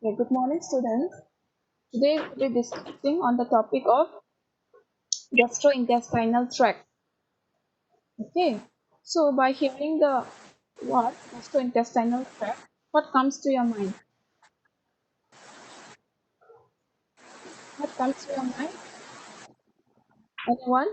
Okay, good morning, students. Today we'll be discussing on the topic of gastrointestinal tract. Okay, so by hearing the word gastrointestinal tract, what comes to your mind? What comes to your mind? Anyone?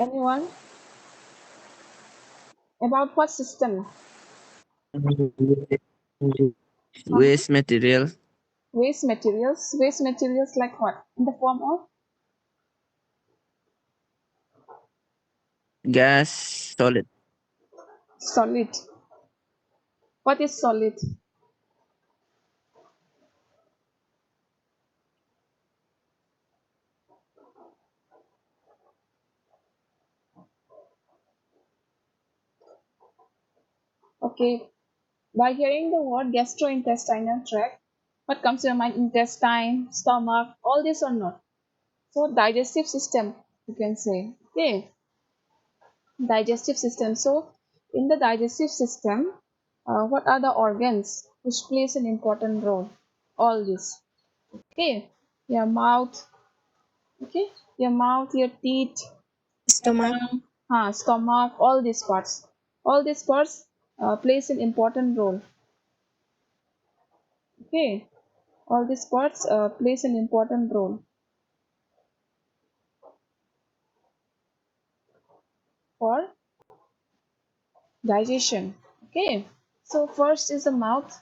Anyone? About what system? Uh-huh. Waste material, Waste materials. Waste materials like what? In the form of gas, solid, solid. What is solid? Okay, by hearing the word gastrointestinal tract, what comes to your mind? Intestine, stomach, all this or not? So digestive system, you can say. Okay, digestive system. So in the digestive system, what are the organs which plays an important role? All this. Okay, your mouth. Okay, your mouth, your teeth, Stomach. tongue, stomach, all these parts. All these parts plays an important role. Okay, all these parts plays an important role for digestion. Okay, so first is the mouth,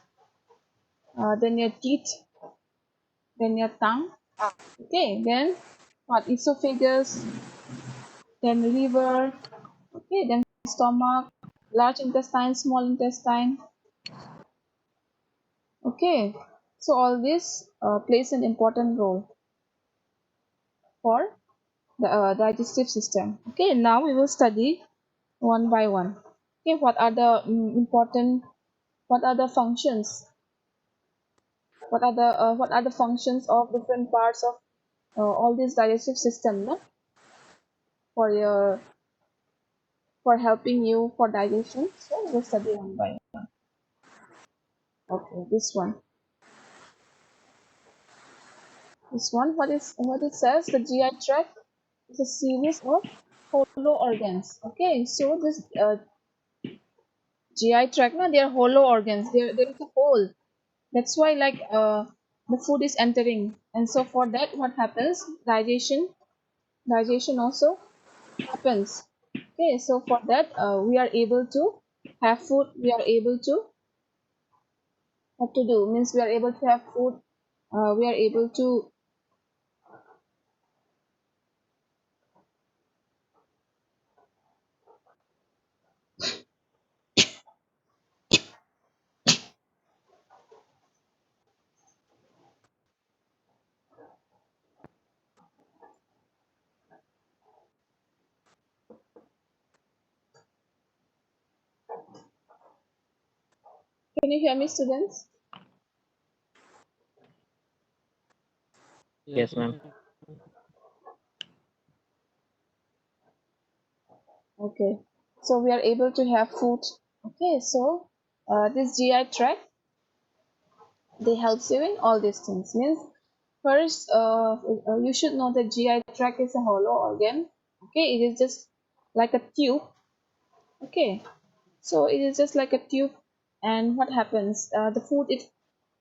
then your teeth, then your tongue. Okay, then what? Esophagus, then liver. Okay, then stomach, large intestine, small intestine. Okay, so all this plays an important role for the digestive system. Okay, now we will study one by one. Okay, what are the important? What are the functions? What are the functions of different parts of all this digestive system? No? For your for helping you for digestion. So we'll study one by one. Okay, this one. This one, what it says, the GI tract is a series of hollow organs. Okay, so this GI tract, no, they are hollow organs. There is a hole. That's why like the food is entering, and so for that, what happens? Digestion also happens. Okay, so for that, we are able to have food. We are able to what to do means we are able to have food. We are able to. Can you hear me, students? yes, ma'am. Okay, so we are able to have food. Okay, so this GI tract they helps you in all these things. Means first, you should know that GI tract is a hollow organ. Okay, it is just like a tube. Okay, so it is just like a tube, and what happens? The food it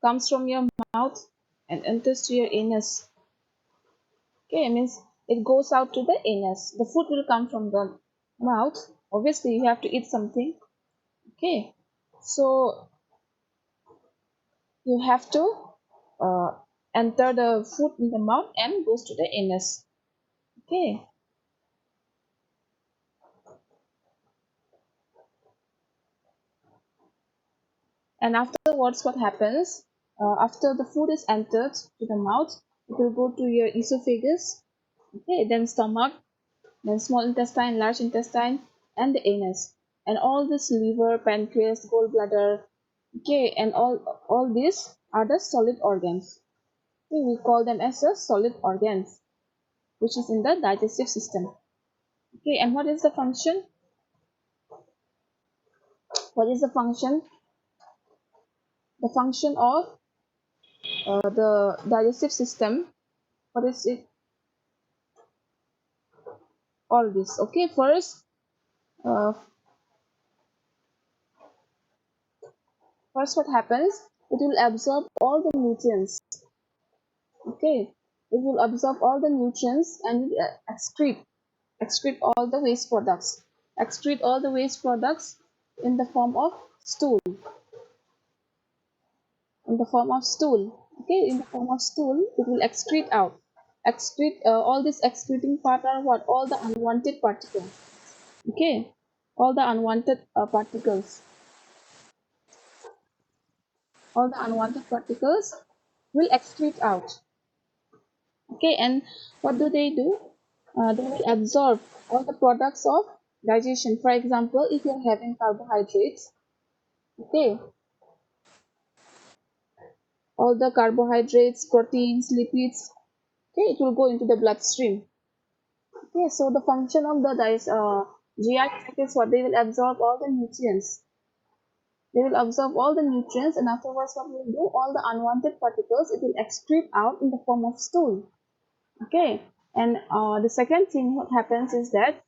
comes from your mouth and enters to your anus. Okay, means it goes out to the anus. The food will come from the mouth. Obviously, you have to eat something. Okay, so you have to uh, enter the food in the mouth and goes to the anus. Okay, and afterwards, what happens? After the food is entered to the mouth, it will go to your esophagus. Okay, then stomach, then small intestine, large intestine, and the anus, and all this liver, pancreas, gallbladder. Okay, and all these are the solid organs. We call them as a solid organs, which is in the digestive system. Okay, and what is the function? What is the function? The function of the digestive system. What is it? All this. Okay, uh, first what happens? It will absorb all the nutrients. Okay, it will absorb all the nutrients and excrete all the waste products. Excrete all the waste products in the form of stool. In the form of stool. Okay, in the form of stool, it will excrete out. Excrete all these excreting part are what? All the unwanted particles. Okay, all the unwanted particles. All the unwanted particles will excrete out. Okay, and what do? They will absorb all the products of digestion. For example, if you're having carbohydrates, okay, all the carbohydrates, proteins, lipids, okay, it will go into the bloodstream. Okay, so the function of the GI tract is what? They will absorb all the nutrients. They will absorb all the nutrients, and afterwards, what will do? All the unwanted particles, it will excrete out in the form of stool. Okay, and the second thing what happens is that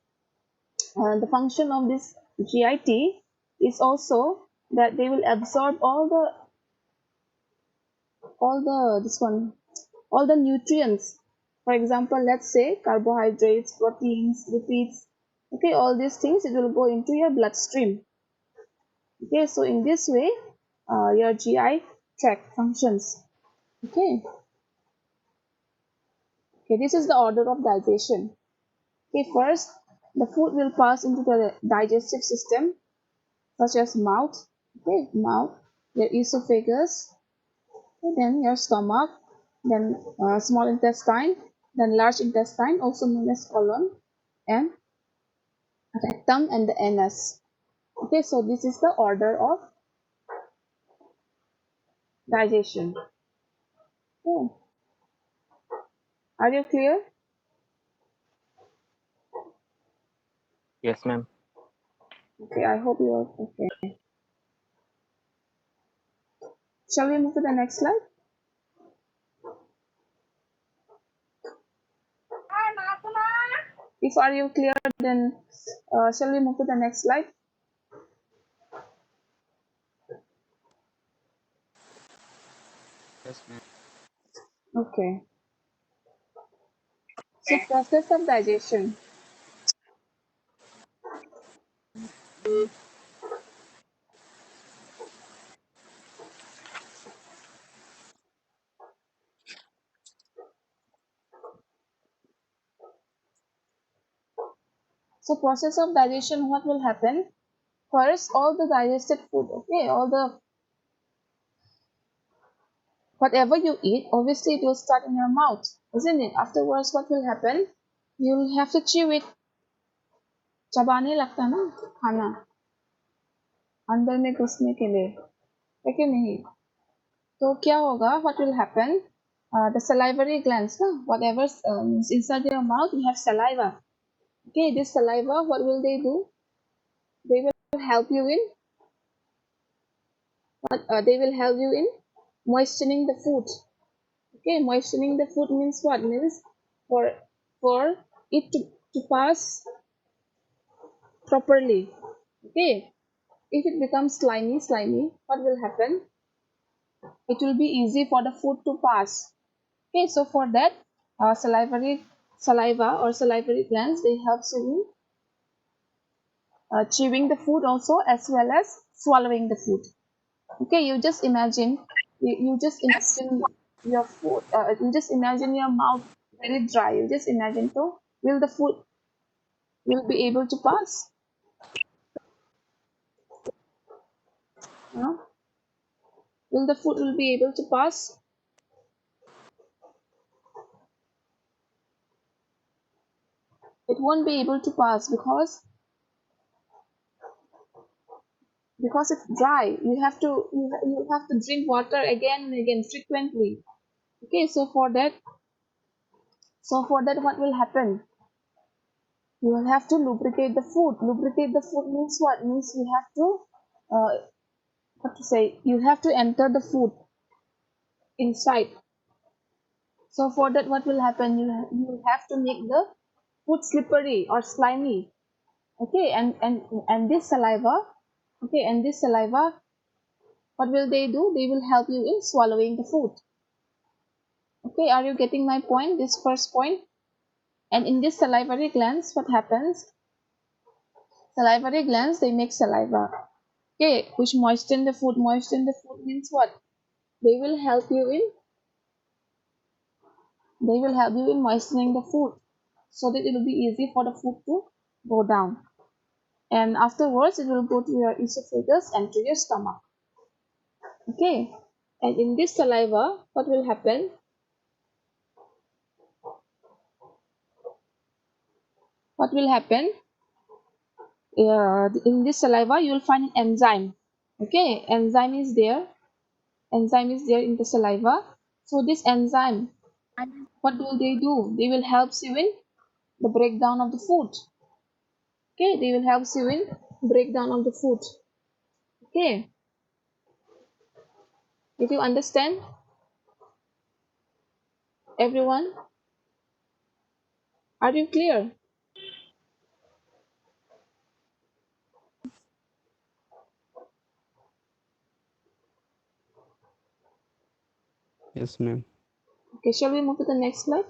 the function of this GIT is also that they will absorb all the nutrients. For example, let's say carbohydrates, proteins, lipids. Okay, all these things it will go into your bloodstream. Okay, so in this way, your GI tract functions. Okay, okay, this is the order of digestion. Okay, first the food will pass into the digestive system, such as mouth, okay, mouth, your esophagus, okay, then your stomach, then small intestine, then large intestine, also known as colon, and rectum and the anus. Okay, so this is the order of digestion. Okay. Are you clear? Yes, ma'am. Okay, I hope you are okay. Shall we move to the next slide? If are you clear, then shall we move to the next slide? Yes, ma'am. Okay. So process of digestion. So process of digestion, what will happen? First, all the digested food, okay, all the whatever you eat, obviously it will start in your mouth, isn't it? Afterwards, what will happen? You'll have to chew it. चबाने लगता है ना खाना अंदर में घुसने के लिए है कि नहीं तो क्या होगा what will happen the salivary glands na whatever is inside your mouth you have saliva okay this saliva what will they do they will help you in they will help you in moistening the food. Okay, moistening the food means what? Means for for it to pass properly. Okay, if it becomes slimy, what will happen? It will be easy for the food to pass. Okay, so for that, saliva or salivary glands they help you in chewing the food also as well as swallowing the food. Okay, you just imagine your food, you just imagine your mouth very dry. You just imagine so will the food will be able to pass? Huh? Will the food will be able to pass? It won't be able to pass because it's dry. You have to drink water again and again frequently. Okay, so for that what will happen? You will have to lubricate the food. Lubricate the food means what? Means you have to what to say? You have to enter the food inside. So for that what will happen? You have to make the food slippery or slimy. Okay, and this saliva, okay, and this saliva, what will they do? They will help you in swallowing the food. Okay, are you getting my point? This first point. And in this salivary glands, what happens? Salivary glands, they make saliva. Okay, which moisten the food. Moisten the food means what? They will help you in they will help you in moistening the food so that it will be easy for the food to go down. And afterwards, it will go to your esophagus and to your stomach. Okay, and in this saliva, what will happen? What will happen? In this saliva, you will find an enzyme. Okay, enzyme is there in the saliva. So this enzyme, what will they do? They will help you in the breakdown of the food. Okay, they will help you in breakdown of the food. Okay, did you understand, everyone? Are you clear? Yes, ma'am. Okay, shall we move to the next slide?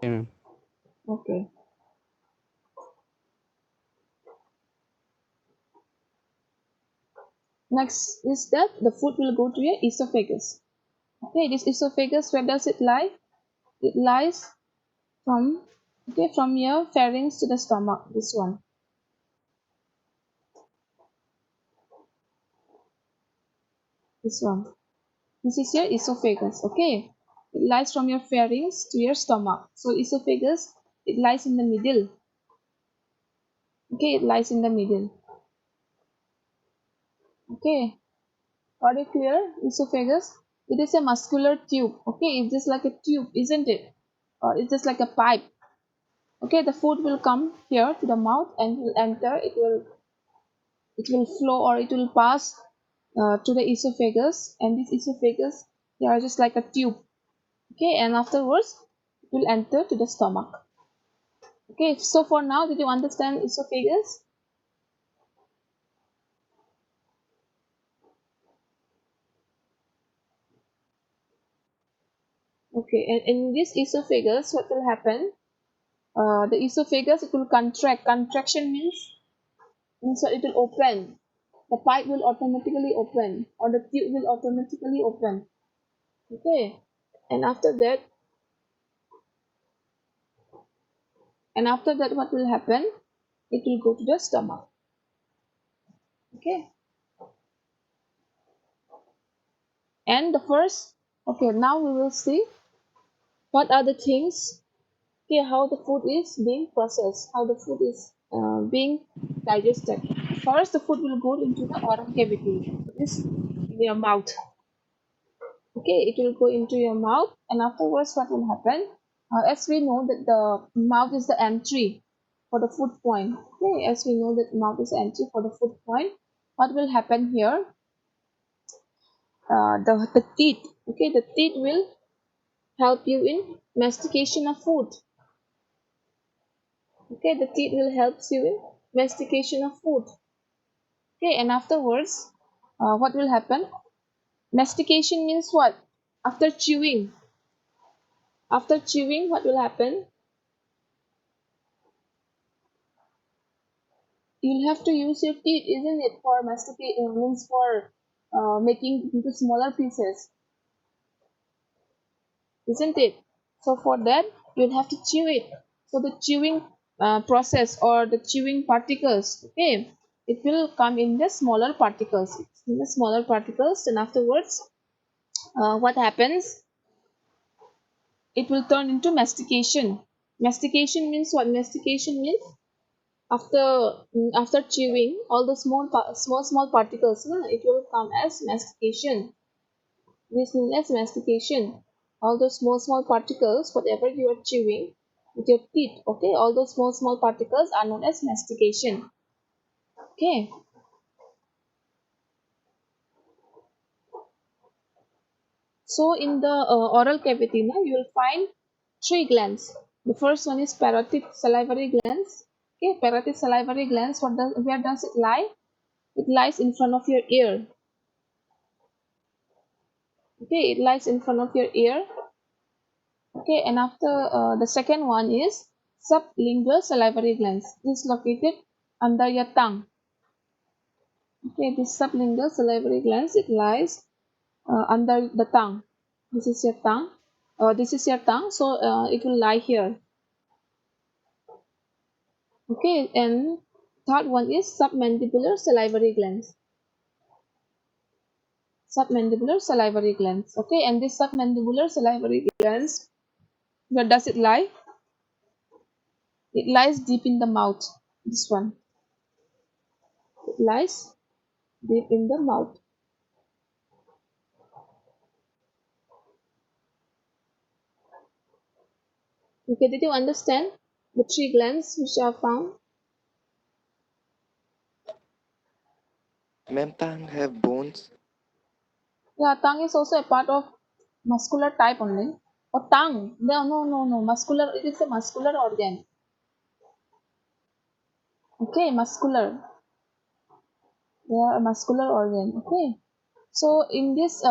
Yeah, ma'am. Okay. Next is that the food will go to your esophagus. Okay, this esophagus, where does it lie? It lies from from your pharynx to the stomach. This one. This one. This is your esophagus. Okay. It lies from your pharynx to your stomach. So esophagus, it lies in the middle. Okay, it lies in the middle. Okay. Are you clear? Esophagus. It is a muscular tube. Okay, it's just like a tube, isn't it? Or it's just like a pipe. Okay, the food will come here to the mouth and will enter. It will flow or it will pass to the esophagus, and this esophagus, they are just like a tube. Okay, and afterwards it will enter to the stomach. Okay, so for now, did you understand esophagus? Okay, and in this esophagus, what will happen? The esophagus, it will contract. Contraction means that it will open. The pipe will automatically open, or the tube will automatically open. Okay, and after that, what will happen? It will go to the stomach. Okay, and the first, okay, now we will see what are the things, okay, how the food is being processed, how the food is being digested. First, the food will go into the oral cavity, that is in your mouth. Okay, it will go into your mouth, and afterwards, what will happen? As we know that the mouth is the entry for the food point. Okay, as we know that mouth is the entry for the food point, what will happen here? The teeth. Okay, the teeth will help you in mastication of food. Okay, the teeth will help you in mastication of food. Okay, and afterwards, what will happen? Mastication means what? After chewing. After chewing, what will happen? You'll have to use your teeth, isn't it, for masticating, means for making into smaller pieces, isn't it? So for that, you'll have to chew it. So the chewing process or the chewing particles, okay, it will come in the smaller particles. In the smaller particles, and afterwards, what happens? It will turn into mastication. Mastication means what? Mastication means After chewing all the small particles, it will come as mastication. This known as mastication. All those small particles, whatever you are chewing with your teeth, okay, all those small particles are known as mastication. Okay, so in the oral cavity, now you will find three glands. The first one is parotid salivary glands. Okay, parotid salivary glands. Where does it lie? It lies in front of your ear. Okay, it lies in front of your ear. Okay, and after the second one is sublingual salivary glands. This is located under your tongue. Okay, this sublingual salivary glands, it lies under the tongue. This is your tongue. This is your tongue, so it will lie here. Okay, and third one is submandibular salivary glands. Submandibular salivary glands. Okay, and this submandibular salivary glands, where does it lie? It lies deep in the mouth. This one. It lies deep in the mouth. Okay, did you understand the three glands which are found? Ma'am, tongue have bones. Yeah, tongue is also a part of muscular type only. Or tongue? No, no, no, no. Muscular. It is a muscular organ. Okay, muscular. They are a muscular organ. Okay. So in this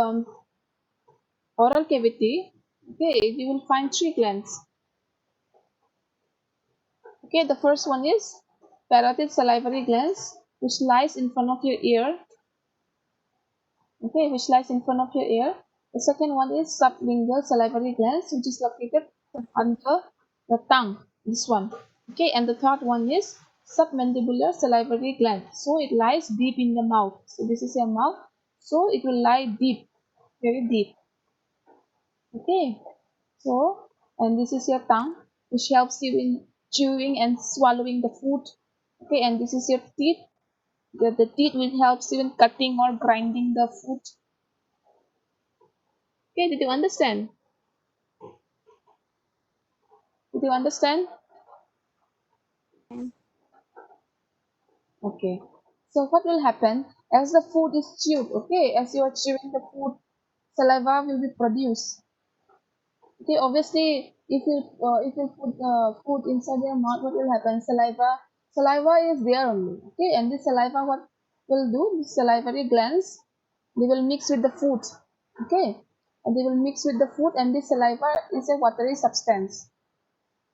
oral cavity, okay, you will find three glands. Okay, the first one is parotid salivary glands, which lies in front of your ear. Okay, which lies in front of your ear. The second one is sublingual salivary glands, which is located under the tongue. This one. Okay, and the third one is submandibular salivary gland. So it lies deep in the mouth. So this is your mouth. So it will lie deep, very deep. Okay. So, and this is your tongue, which helps you in chewing and swallowing the food. Okay, and this is your teeth. The teeth will help you in cutting or grinding the food. Okay, did you understand? Did you understand? Okay. So what will happen as the food is chewed? Okay, as you are chewing the food, saliva will be produced. Okay, obviously, if you put food inside your mouth, what will happen? Saliva is there only. Okay, and this saliva, what will do? The salivary glands, they will mix with the food. Okay, and they will mix with the food, and this saliva is a watery substance.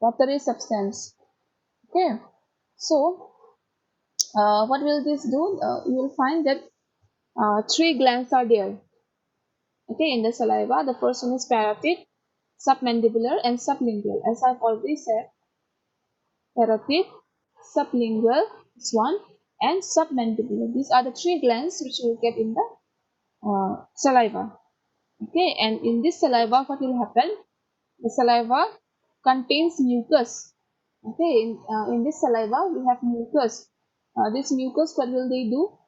Watery substance. Okay, so what will this do? You will find that three glands are there. Okay, in the saliva, the first one is parotid, submandibular, and sublingual. As I've already said, parotid, sublingual is one, and submandibular. These are the three glands which you will get in the saliva. Okay, and in this saliva, what will happen? The saliva contains mucus. Okay, in this saliva, we have mucus. This mucus, what will they do?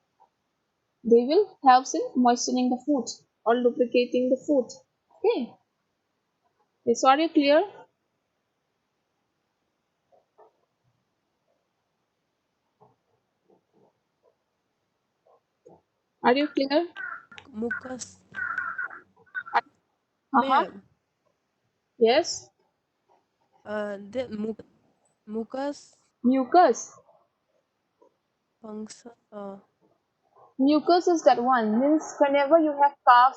They will help in moistening the food or lubricating the food. Okay, so are you clear? Are you clear? Mucus, Uh-huh. ma'am. Yes. The mucus Mucus. function. Mucus is that one. Means whenever you have cough,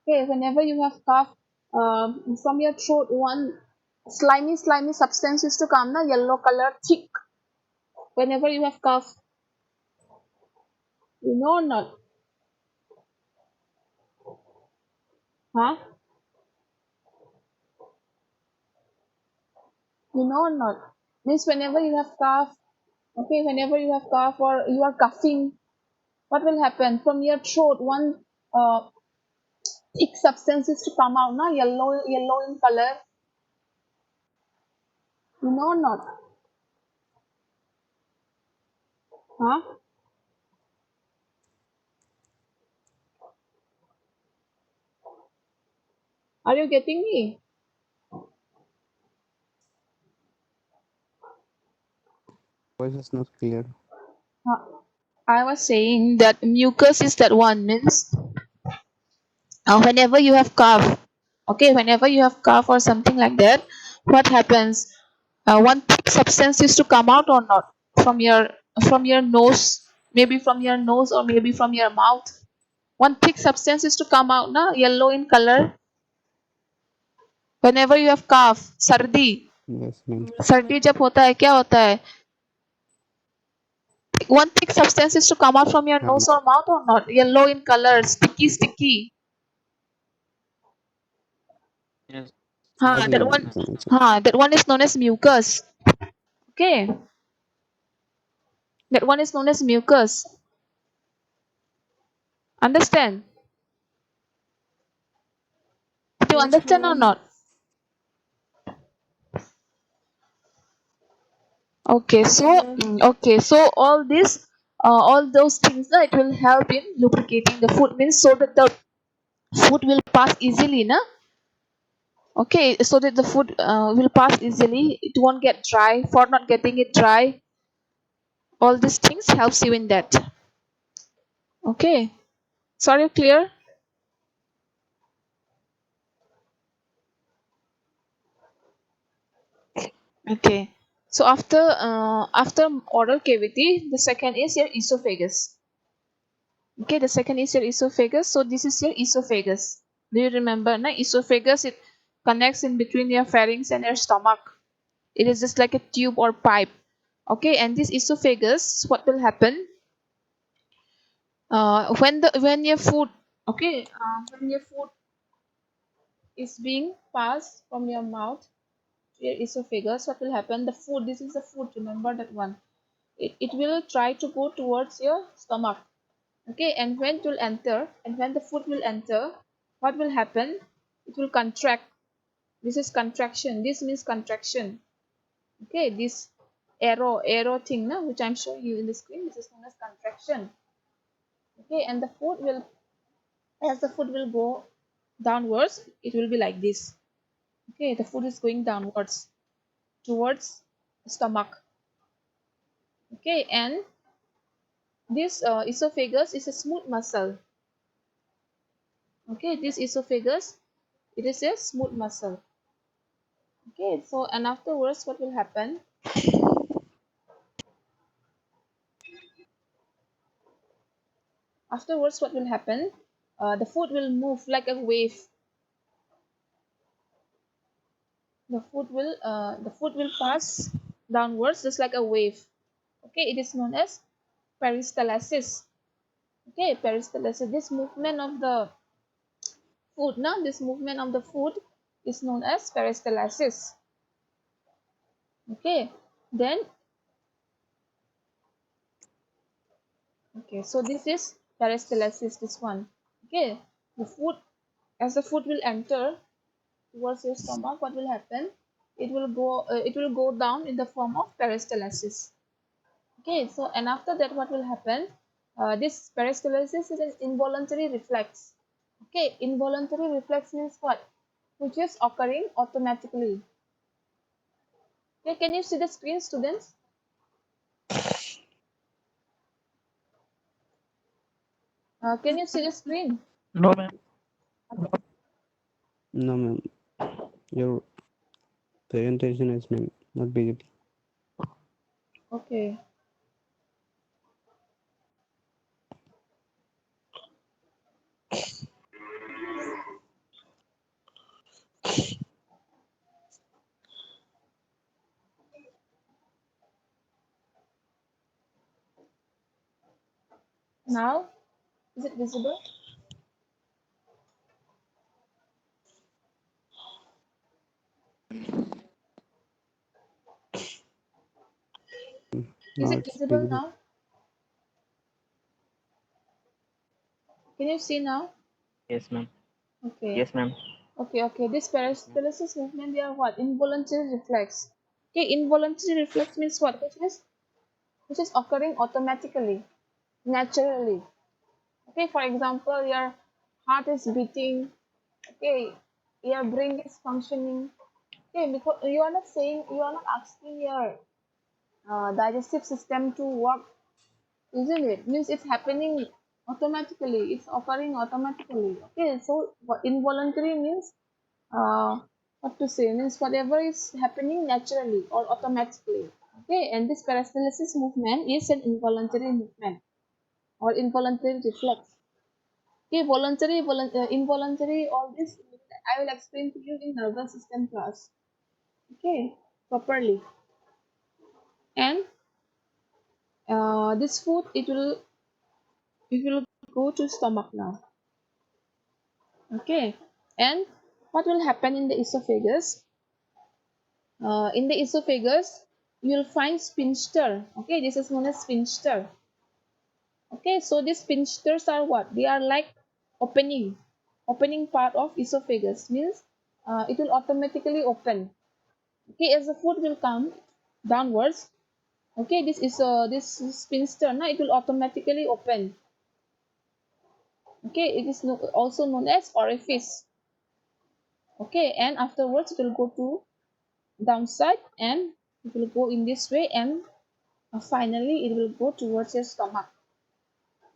okay, whenever you have cough, from your throat, one slimy substance used to come, na yellow color, thick. Whenever you have cough, you know or not? Huh? You know or not? Means whenever you have cough, okay, whenever you have cough or you are coughing, what will happen? From your throat, one thick substance is to come out, na yellow in color. You know or not? Huh? Are you getting me? Voice is not clear. Huh. I was saying that mucus is that one means whenever you have cough, okay, whenever you have cough or something like that, what happens? One thick substance used to come out or not from your nose, maybe from your nose or maybe from your mouth. One thick substance used to come out, na, yellow in color. Whenever you have cough, सर्दी, Yes, ma'am. Yes, ma'am. सर्दी जब होता है क्या होता है? One thick substance is to come out from your Yeah, nose or mouth or not? Yellow in color, sticky, sticky. yes. Huh, Yes, that ma'am. one. That one is known as mucus. Okay, that one is known as mucus. Understand? Did you Yes, understand or ma'am. not? Okay, Yes, so ma'am. all this, all those things, it will help in lubricating the food. Means so that the food will pass easily, na? Okay, so that the food will pass easily. It won't get dry. For not getting it dry, all these things helps you in that. Okay, so are you clear? Okay. So after oral cavity, the second is your esophagus. Okay, the second is your esophagus. So this is your esophagus. Do you remember? Na esophagus, it connects in between your pharynx and your stomach. It is just like a tube or pipe. Okay, and this esophagus, what will happen? When your food, when your food is being passed from your mouth to your esophagus, what will happen? The food, this is the food. Remember that one. It will try to go towards your stomach. Okay, and when it will enter, and when the food will enter, what will happen? It will contract. This is contraction. This means contraction. Okay, this arrow thing, na, which I'm showing you in the screen, this is known as contraction. Okay, and the food will, as the food will go downwards, it will be like this. Okay, the food is going downwards towards stomach. Okay, and this esophagus is a smooth muscle. Okay, this esophagus, it is a smooth muscle. Okay, so and afterwards what will happen? Afterwards what will happen? The food will move like a wave. The food will pass downwards just like a wave. Okay, it is known as peristalsis. Okay, peristalsis. This movement of the food, now this movement of the food is known as peristalsis. Okay, then okay, so this is peristalsis. This one. Okay, the food, as the food will enter towards your stomach, what will happen? It will go down in the form of peristalsis. Okay, so and after that what will happen? This peristalsis is an involuntary reflex. Okay, involuntary reflex means what? Which is occurring automatically. Okay, can you see the screen, students? Can you see the screen? No, ma'am. No, ma'am. Your presentation is, ma'am, not visible. Okay. Now, is it visible? Is Now it it's visible visible. now? Can you see now? Yes, ma'am. Okay. Yes, ma'am. Okay. This peristalsis movement, they are what? Involuntary reflex. Okay, involuntary reflex means what? Which means which is occurring automatically, naturally. Okay, for example, your heart is beating, okay, your brain is functioning. Okay, because you are not saying, you are not asking your digestive system to work, isn't it? Means it's happening automatically, it's occurring automatically. Okay, so involuntary means what to say, means whatever is happening naturally or automatically. Okay, and this peristalsis movement is an involuntary movement or involuntary reflex. Okay, involuntary, all this I will explain to you in nervous system class. Okay, properly. And this food, it will go to stomach now. Okay, and what will happen in the esophagus? In the esophagus, you will find sphincter. Okay, this is known as sphincter. Okay, so these sphincters are what? They are like opening part of esophagus, means it will automatically open. Okay, as the food will come downwards, okay, this sphincter now it will automatically open. Okay, it is also known as orifice. Okay, and afterwards it will go to downside and it will go in this way, and finally it will go towards your stomach.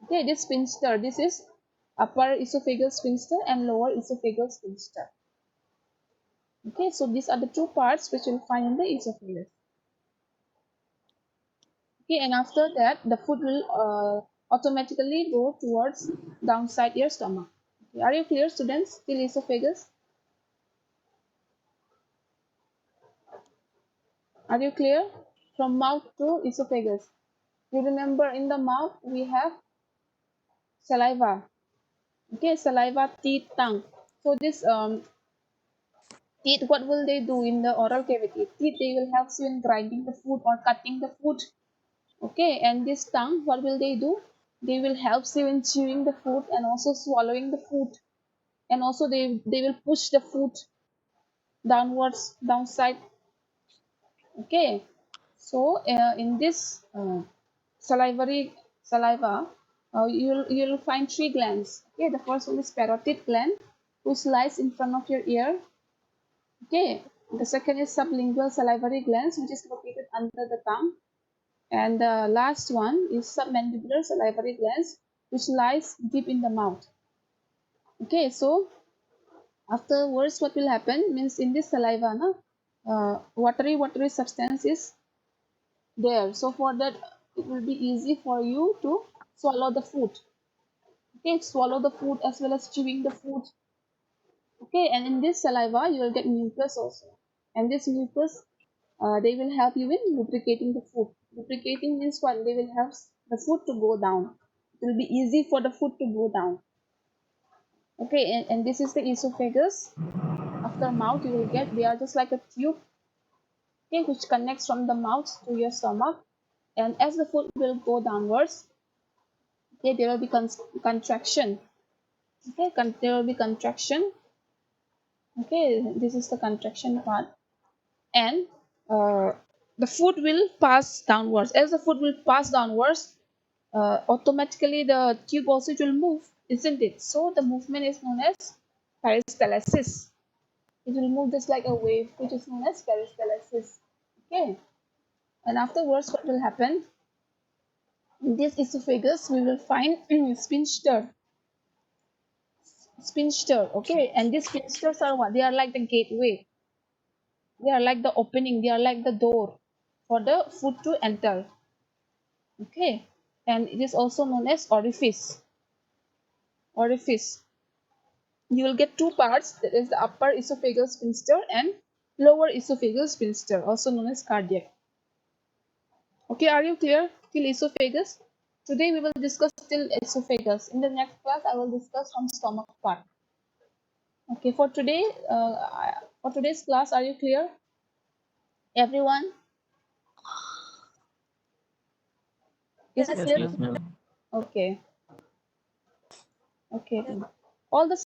Okay, this sphincter, this is upper esophageal sphincter and lower esophageal sphincter. Okay, so these are the two parts which you'll find in the esophagus. Okay, and after that the food will automatically go towards downside your stomach. Okay, are you clear, students, till esophagus? Are you clear? From mouth to esophagus. You remember in the mouth we have saliva. Okay, saliva, teeth, tongue. So this teeth, what will they do in the oral cavity? Teeth, they will help you in grinding the food or cutting the food. Okay, and this tongue, what will they do? They will help you in chewing the food and also swallowing the food. And also they will push the food downwards, downside. Okay, so in this saliva, you'll find three glands. Okay, the first one is parotid gland, which lies in front of your ear. Okay, the second is sublingual salivary glands, which is located under the tongue, and the last one is submandibular salivary glands, which lies deep in the mouth. Okay, so afterwards, what will happen means in this saliva, watery substance is there. So for that, it will be easy for you to swallow the food. Okay, swallow the food as well as chewing the food. Okay, and in this saliva, you will get mucus also, and this mucus, they will help you in lubricating the food. Lubricating means what? They will help the food to go down. It will be easy for the food to go down. Okay, and this is the esophagus. After mouth, you will get, they are just like a tube, okay, which connects from the mouth to your stomach. And as the food will go downwards, okay, there will be contraction. Okay, there will be contraction. Okay, this is the contraction part, and uh, the food will pass downwards. As the food will pass downwards, automatically the tube also will move, isn't it? So the movement is known as peristalsis. It will move just like a wave, which is known as peristalsis. Okay, and afterwards, what will happen? In this esophagus, we will find sphincter. Sphincter, okay, and these sphincters are what? They are like the gateway. They are like the opening. They are like the door for the food to enter. Okay, and it is also known as orifice. Orifice. You will get two parts, that is the upper esophageal sphincter and lower esophageal sphincter, also known as cardiac. Okay, are you clear till esophagus? Today we will discuss till esophagus. In the next class, I will discuss from stomach part. Okay, for today's class, are you clear, everyone? Is it Yes, clear? ma'am. Okay, okay. All the